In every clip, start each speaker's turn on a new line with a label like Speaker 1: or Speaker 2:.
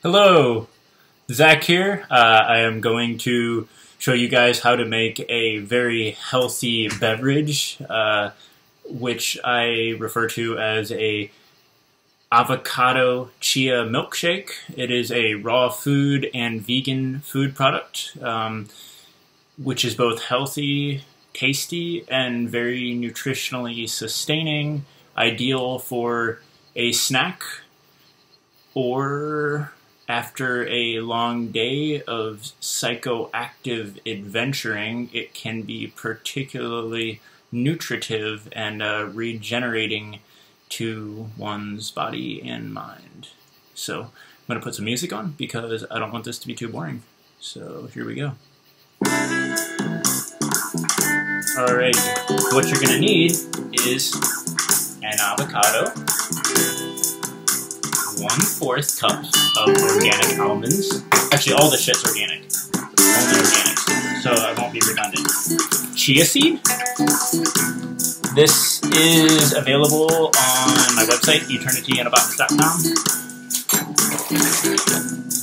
Speaker 1: Hello, Zach here. I am going to show you guys how to make a very healthy beverage, which I refer to as a Avocado Chia milkshake. It is a raw food and vegan food product, which is both healthy, tasty, and very nutritionally sustaining, ideal for a snack or after a long day of psychoactive adventuring. It can be particularly nutritive and regenerating to one's body and mind. So I'm going to put some music on because I don't want this to be too boring. So here we go. Alright, what you're going to need is an avocado, 1/4 cup of organic almonds. Actually, all the shit's organic. Only organic, so I won't be redundant. Chia seed. This is available on my website, eternityiinabox.com.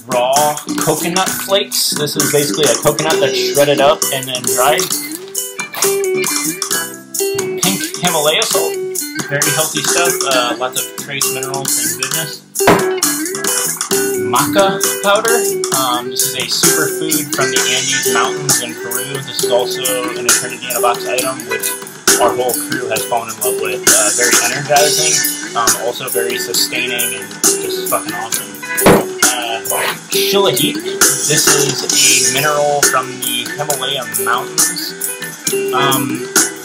Speaker 1: Raw coconut flakes. This is basically a coconut that's shredded up and then dried. Pink Himalaya salt. Very healthy stuff. Lots of trace minerals and goodness. Maca powder. This is a superfood from the Andes Mountains in Peru. This is also an Eternity in a Box item, which our whole crew has fallen in love with. Very energizing, also very sustaining, and just fucking awesome. Shilajit. This is a mineral from the Himalaya Mountains.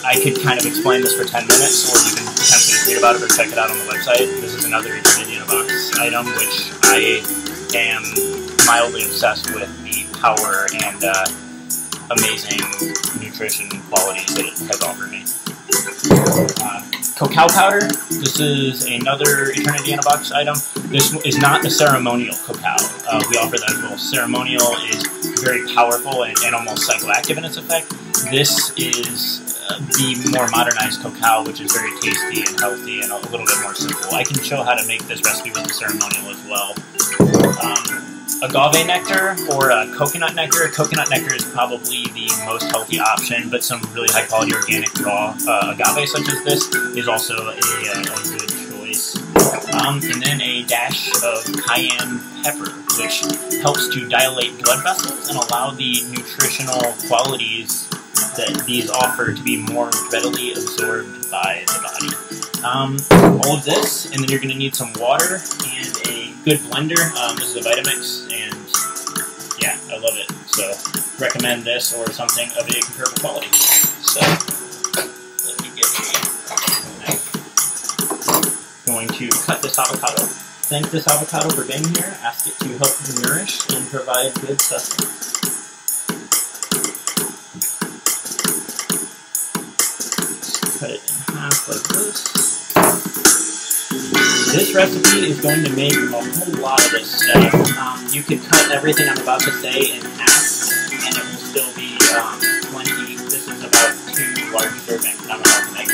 Speaker 1: I could kind of explain this for 10 minutes, or you can potentially read about it or check it out on the website. This is another Eternity in a Box item, which I am mildly obsessed with the power and amazing nutrition qualities that it has offered me. Cacao Powder. This is another Eternity in a Box item. This is not the ceremonial cacao. We offer that as well. Ceremonial is very powerful and almost psychoactive in its effect. This is the more modernized cacao, which is very tasty and healthy and a little bit more simple. I can show how to make this recipe with the ceremonial as well. Agave nectar or coconut nectar. Coconut nectar is probably the most healthy option, but some really high quality organic raw agave such as this is also a good choice. And then a dash of cayenne pepper, which helps to dilate blood vessels and allow the nutritional qualities that these offer to be more readily absorbed by the body. All of this, and then you're going to need some water and a good blender. This is a Vitamix, and yeah, I love it. So recommend this or something of a comparable quality. So let me get a knife. Going to cut this avocado. Thank this avocado for being here. Ask it to help nourish and provide good sustenance. Cut it in half like this. This recipe is going to make a whole lot of this stuff. You could cut everything I'm about to say in half, and it will still be plenty. This is about 2 large servings I'm about to make.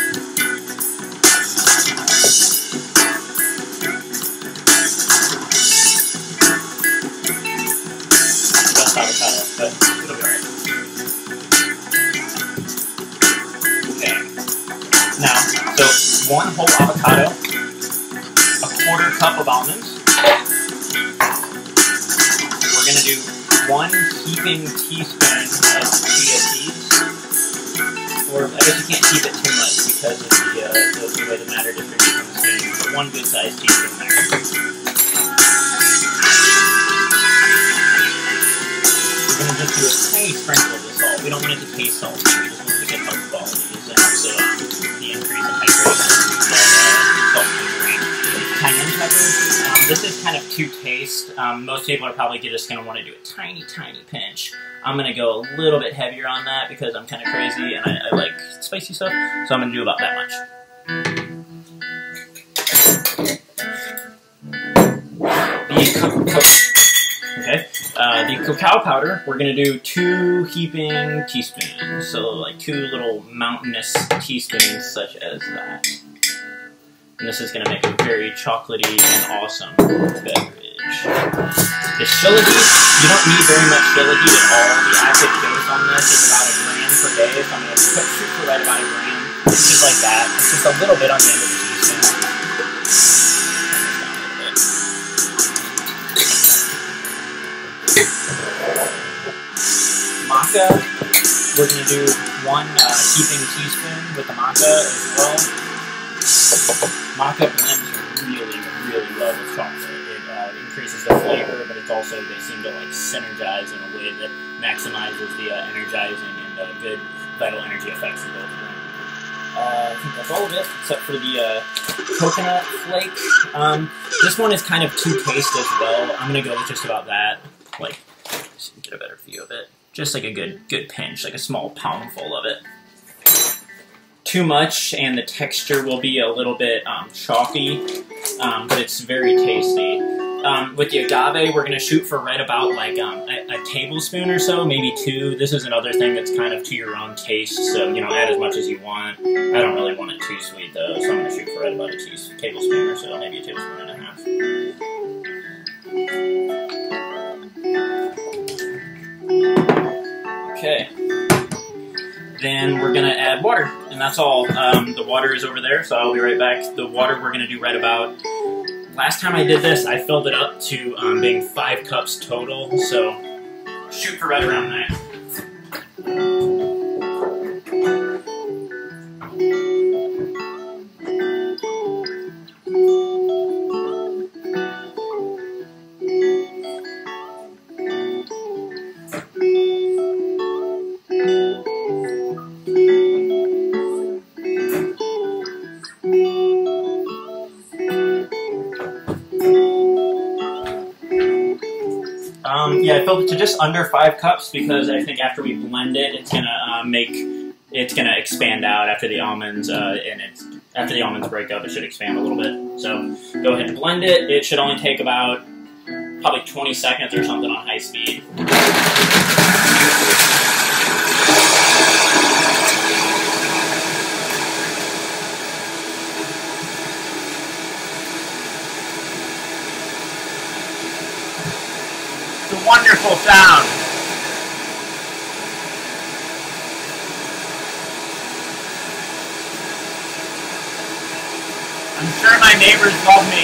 Speaker 1: Just avocado, but it'll be alright. Now, so 1 whole avocado, 1/4 cup of almonds. We're going to do 1 heaping teaspoon of chia seeds. Or I guess you can't heap it too much because of the way the matter distributes in the spoon. But 1 good sized teaspoon there. We're going to just do a tiny sprinkle of this salt. We don't want it to taste salty. We just want it to get health qualities and also the increase in hydration and salt content. Cayenne pepper. This is kind of to taste. Most people are probably just going to want to do a tiny, tiny pinch. I'm going to go a little bit heavier on that because I'm kind of crazy and I like spicy stuff. So I'm going to do about that much. The cacao powder, we're going to do 2 heaping teaspoons. So like 2 little mountainous teaspoons such as that. And this is going to make a very chocolatey and awesome beverage. Shilajit, you don't need very much Shilajit at all. The active dose on this is about 1 gram per day, so I'm going to shoot for right about 1 gram. It's just like that. It's just a little bit on the end of the teaspoon. Maca, we're going to do 1 heaping teaspoon with the maca as well. Maca blends really, really well with chocolate. It increases the flavor, but it's also, they seem to like synergize in a way that maximizes the energizing and good vital energy effects of both of them. I think that's all of it, except for the coconut flake. This one is kind of to taste as well. I'm going to go with just about that. Like, so you can get a better view of it. Just like a good pinch, like a small palmful of it. Too much, and the texture will be a little bit chalky, but it's very tasty. With the agave, we're going to shoot for right about like a tablespoon or so, maybe 2. This is another thing that's kind of to your own taste, so, you know, add as much as you want. I don't really want it too sweet, though, so I'm going to shoot for right about a tablespoon or so, maybe a tablespoon and a half. Okay. Then we're going to add water, and that's all. The water is over there, so I'll be right back. The water we're going to do right about... Last time I did this, I filled it up to being 5 cups total, so shoot for right around that. Yeah, I filled it to just under 5 cups because I think after we blend it, it's gonna expand out after the almonds, after the almonds break up, it should expand a little bit. So go ahead and blend it. It should only take about probably 20 seconds or something on high speed. It's a wonderful sound. I'm sure my neighbors love me.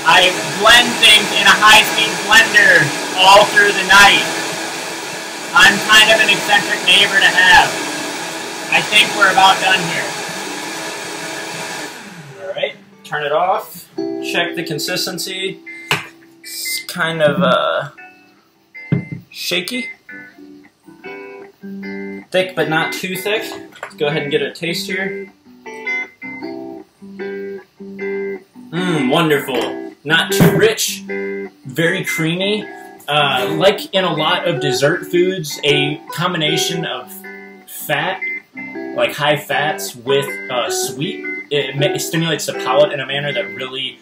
Speaker 1: I blend things in a high-speed blender all through the night. I'm kind of an eccentric neighbor to have. I think we're about done here. Alright, turn it off. Check the consistency. It's kind of shaky. Thick but not too thick. Let's go ahead and get a taste here. Wonderful. Not too rich. Very creamy. Like in a lot of dessert foods, a combination of fat, like high fats, with sweet, it stimulates the palate in a manner that really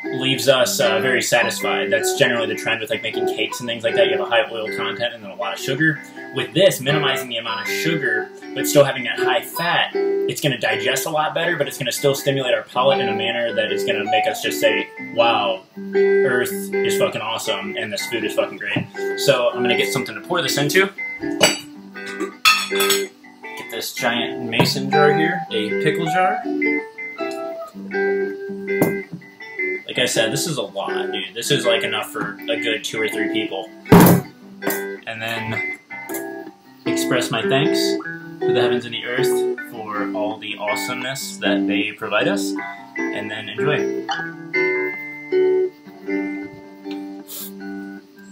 Speaker 1: leaves us very satisfied. That's generally the trend with like making cakes and things like that. You have a high oil content and then a lot of sugar. With this, minimizing the amount of sugar, but still having that high fat, it's going to digest a lot better, but it's going to still stimulate our palate in a manner that is going to make us just say, wow, Earth is fucking awesome, and this food is fucking great. So I'm going to get something to pour this into. Get this giant mason jar here, a pickle jar. Like I said, this is a lot, dude. This is like enough for a good 2 or 3 people. And then express my thanks to the heavens and the earth for all the awesomeness that they provide us. And then enjoy.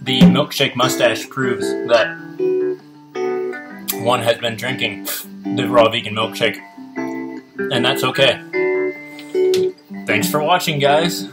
Speaker 1: The milkshake mustache proves that one has been drinking the raw vegan milkshake. And that's okay. Thanks for watching, guys.